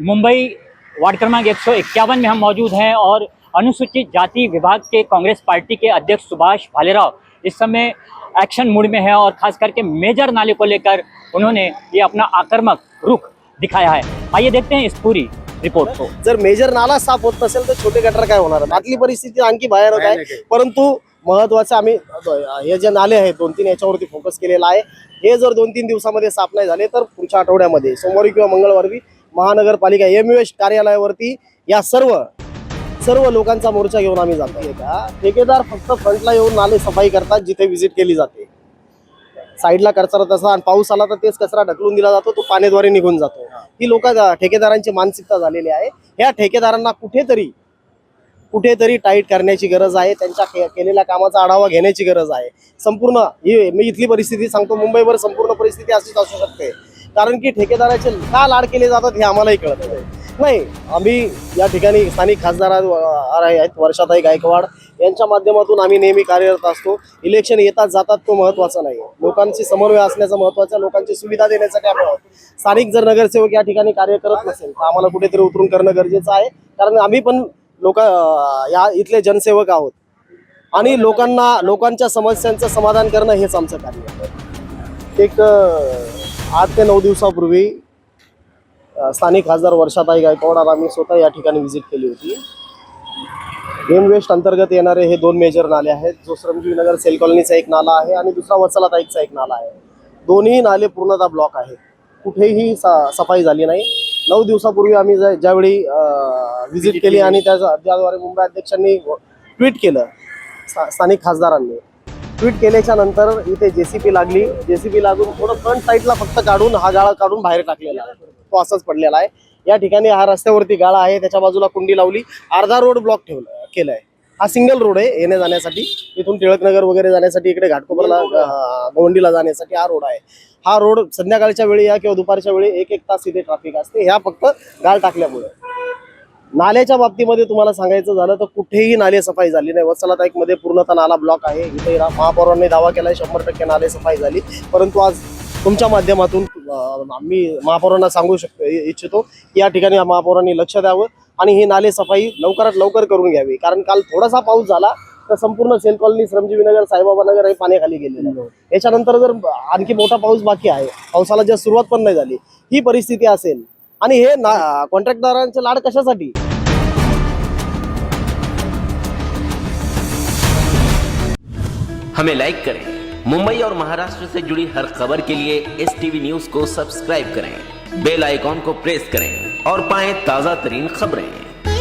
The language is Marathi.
मुंबई वार्ड क्रमांक 151 में हम मौजूद हैं और अनुसूचित जाति विभाग के कांग्रेस पार्टी के अध्यक्ष सुभाष भालेराव इस समय एक्शन मूड में है और खास करके मेजर नाले को लेकर उन्होंने ये अपना आक्रामक रुख दिखाया है। आइए देखते हैं इस पूरी रिपोर्ट को। जर मेजर नाला साफ होत नसेल तर छोटे गटर काय होणार? आतली परिस्थिती आणखी भयानक आहे, परंतु महत्वाचं आम्ही हे जे नाले आहेत 2-3 याच्यावरती फोकस केलेला आहे। हे जर 2-3 दिवसामध्ये साफ नाही झाले तर पुढच्या आठवड्यामध्ये सोमवारी किंवा मंगळवारी महानगरपालिका एमयूएस कार्यालयावरती या सर्व लोकांचा मोर्चा घेऊन आम्ही जातोय। का ठेकेदार फक्त फ्रंटला येऊन नाले सफाई करतात जिथे व्हिजिट केली जाते, साईडला कचरा तसा आणि पाऊस आला तर तेच कचरा ढकलून दिला जातो, तो पाण्याद्वारे निघून जातो। ही लोक ठेकेदारांची मानसिकता झालेली आहे। या ठेकेदारांना कुठेतरी टाईट करण्याची गरज आहे, त्यांच्या केलेल्या कामाचा आढावा घेण्याची गरज आहे। संपूर्ण मी इथली परिस्थिती सांगतो, मुंबईवर संपूर्ण परिस्थिती अशीच असू शकते, कारण की ठेकेदाराचे का लाड केले जातात हे आम्हालाही कळत नाही। आम्ही या ठिकाणी स्थानिक खासदार आहेत वर्षाताई गायकवाड यांच्या माध्यमातून आम्ही नेहमी कार्यरत असतो। इलेक्शन येतात जातात तो महत्त्वाचा नाही, लोकांची समन्वय असण्याचं महत्त्वाचं, लोकांची सुविधा देण्याचं काम आहे। स्थानिक जर नगरसेवक या ठिकाणी कार्य करत नसेल तर आम्हाला कुठेतरी उतरून करणं गरजेचं आहे, कारण आम्ही पण या इथले जनसेवक आहोत आणि लोकांच्या समस्यांचं समाधान करणं हेच आमचं कार्य आहे। एक 8 ते 9 दिवसापूर्वी स्थानिक खासदार वर्षाताई गायकवाड आम्ही स्वतः या ठिकाणी व्हिजिट केली होती। एम वेस्ट अंतर्गत येणारे हे 2 मेजर नाले आहेत, जो श्रमजीवी नगर सेल कॉलनीचा एक नाला आहे आणि दुसरा वत्सलाताईचा एक नाला आहे। दोन्ही नाले पूर्णतः ब्लॉक आहेत, कुठेही सफाई झाली नाही। 9 दिवसापूर्वी आम्ही ज्यावेळी व्हिजिट केली आणि त्याद्वारे मुंबई अध्यक्षांनी ट्विट केलं, स्थानिक खासदारांनी ट्विट केल्याच्या नंतर इथे जेसीपी लागली, जेसीपी लागून थोडं फ्रंट साईडला फक्त काढून हा गाळा काढून बाहेर टाकलेला आहे, तो असाच पडलेला आहे। या ठिकाणी हा रस्त्यावरती गाळा आहे, त्याच्या बाजूला कुंडी लावली, अर्धा रोड ब्लॉक केलाय। हा सिंगल रोड आहे येण्या जाण्यासाठी, इथून टिळकनगर वगैरे जाण्यासाठी, इकडे घाटकोपरला गोवंडीला जाण्यासाठी हा रोड आहे। हा रोड संध्याकाळच्या वेळी या किंवा दुपारच्या वेळी 1-1 तास इथे ट्रॅफिक असते, ह्या फक्त गाळ टाकल्यामुळे। नाल्याच्या बाबतीमध्ये तुम्हाला सांगायचं झालं तर कुठेही नाले सफाई झाली नाही। वत्सलाताईक मध्ये पूर्णतः नाला ब्लॉक आहे, इथे महापौरांनी दावा केलाय 100% नाले सफाई झाली, परंतु आज तुमच्या माध्यमातून मी महापौरांना सांगू इच्छितो की या ठिकाणी महापौरांनी लक्ष द्यावं आणि ही नाले सफाई लवकरात लवकर करून घ्यावी, कारण काल थोडासा पाऊस झाला तर संपूर्ण सेल कॉलनी, श्रमजीवी नगर, साईबाबा नगर हे पाण्याखाली गेलेलं आहे। याच्यानंतर जर आणखी मोठा पाऊस बाकी आहे, पावसाला जर सुरुवात पण नाही झाली, ही परिस्थिती असेल आणि हे कॉन्ट्रॅक्टदारांचे लाड कशासाठी? हमें लाइक करें, मुंबई और महाराष्ट्र से जुड़ी हर खबर के लिए STV न्यूज को सब्सक्राइब करें, बेल आइकॉन को प्रेस करें और पाएं ताजा तरीन खबरें।